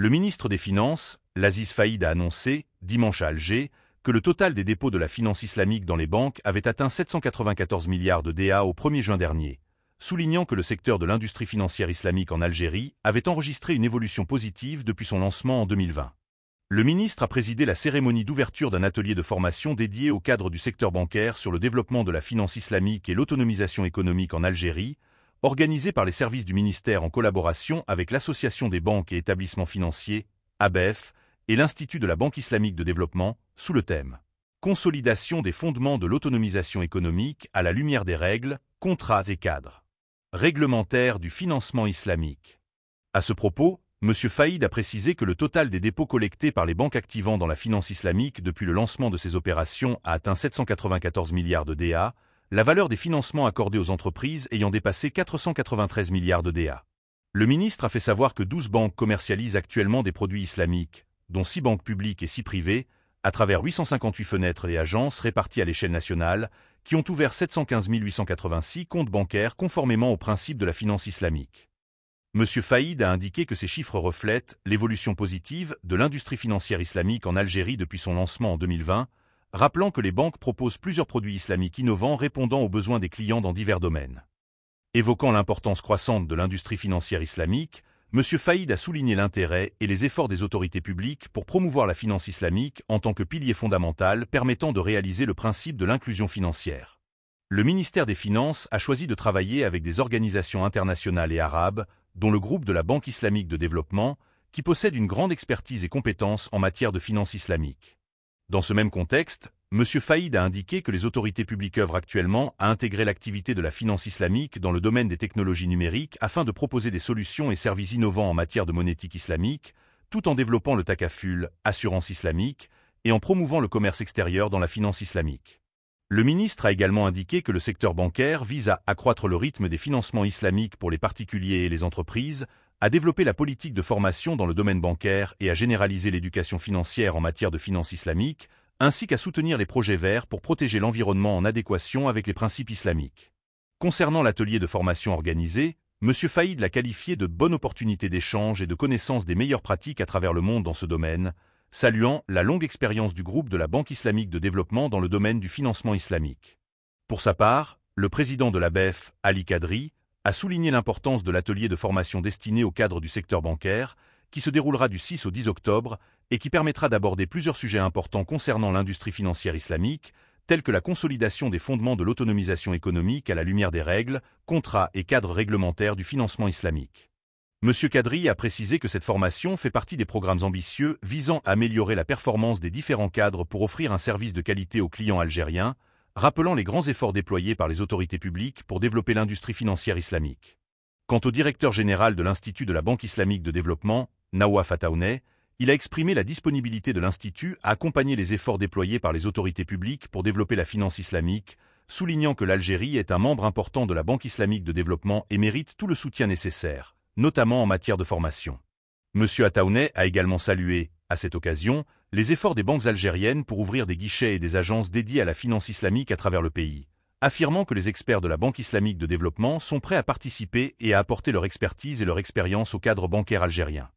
Le ministre des Finances, Aziz Faïd, a annoncé, dimanche à Alger, que le total des dépôts de la finance islamique dans les banques avait atteint 794 milliards de DA au 1er juin dernier, soulignant que le secteur de l'industrie financière islamique en Algérie avait enregistré une évolution positive depuis son lancement en 2020. Le ministre a présidé la cérémonie d'ouverture d'un atelier de formation dédié au cadre du secteur bancaire sur le développement de la finance islamique et l'autonomisation économique en Algérie, organisé par les services du ministère en collaboration avec l'Association des banques et établissements financiers, ABEF, et l'Institut de la Banque islamique de développement, sous le thème « Consolidation des fondements de l'autonomisation économique à la lumière des règles, contrats et cadres réglementaires du financement islamique ». À ce propos, M. Faïd a précisé que le total des dépôts collectés par les banques activant dans la finance islamique depuis le lancement de ces opérations a atteint 794 milliards de DA, la valeur des financements accordés aux entreprises ayant dépassé 493 milliards de DA. Le ministre a fait savoir que 12 banques commercialisent actuellement des produits islamiques, dont 6 banques publiques et 6 privées, à travers 858 fenêtres et agences réparties à l'échelle nationale, qui ont ouvert 715 886 comptes bancaires conformément aux principes de la finance islamique. M. Faïd a indiqué que ces chiffres reflètent l'évolution positive de l'industrie financière islamique en Algérie depuis son lancement en 2020, rappelant que les banques proposent plusieurs produits islamiques innovants répondant aux besoins des clients dans divers domaines. Évoquant l'importance croissante de l'industrie financière islamique, M. Faïd a souligné l'intérêt et les efforts des autorités publiques pour promouvoir la finance islamique en tant que pilier fondamental permettant de réaliser le principe de l'inclusion financière. Le ministère des Finances a choisi de travailler avec des organisations internationales et arabes, dont le groupe de la Banque islamique de développement, qui possède une grande expertise et compétences en matière de finance islamique. Dans ce même contexte, M. Faïd a indiqué que les autorités publiques œuvrent actuellement à intégrer l'activité de la finance islamique dans le domaine des technologies numériques afin de proposer des solutions et services innovants en matière de monétique islamique, tout en développant le takaful, assurance islamique, et en promouvant le commerce extérieur dans la finance islamique. Le ministre a également indiqué que le secteur bancaire vise à accroître le rythme des financements islamiques pour les particuliers et les entreprises, à développer la politique de formation dans le domaine bancaire et à généraliser l'éducation financière en matière de finance islamique, ainsi qu'à soutenir les projets verts pour protéger l'environnement en adéquation avec les principes islamiques. Concernant l'atelier de formation organisé, M. Faïd l'a qualifié de bonne opportunité d'échange et de connaissance des meilleures pratiques à travers le monde dans ce domaine, saluant la longue expérience du groupe de la Banque islamique de développement dans le domaine du financement islamique. Pour sa part, le président de l'ABEF, Ali Kadri, a souligné l'importance de l'atelier de formation destiné au cadre du secteur bancaire, qui se déroulera du 6 au 10 octobre et qui permettra d'aborder plusieurs sujets importants concernant l'industrie financière islamique, tels que la consolidation des fondements de l'autonomisation économique à la lumière des règles, contrats et cadres réglementaires du financement islamique. M. Kadri a précisé que cette formation fait partie des programmes ambitieux visant à améliorer la performance des différents cadres pour offrir un service de qualité aux clients algériens, rappelant les grands efforts déployés par les autorités publiques pour développer l'industrie financière islamique. Quant au directeur général de l'Institut de la Banque islamique de développement, Nawaf Ataouné, il a exprimé la disponibilité de l'Institut à accompagner les efforts déployés par les autorités publiques pour développer la finance islamique, soulignant que l'Algérie est un membre important de la Banque islamique de développement et mérite tout le soutien nécessaire, notamment en matière de formation. M. Ataouné a également salué, à cette occasion, les efforts des banques algériennes pour ouvrir des guichets et des agences dédiées à la finance islamique à travers le pays, affirmant que les experts de la Banque islamique de développement sont prêts à participer et à apporter leur expertise et leur expérience au cadre bancaire algérien.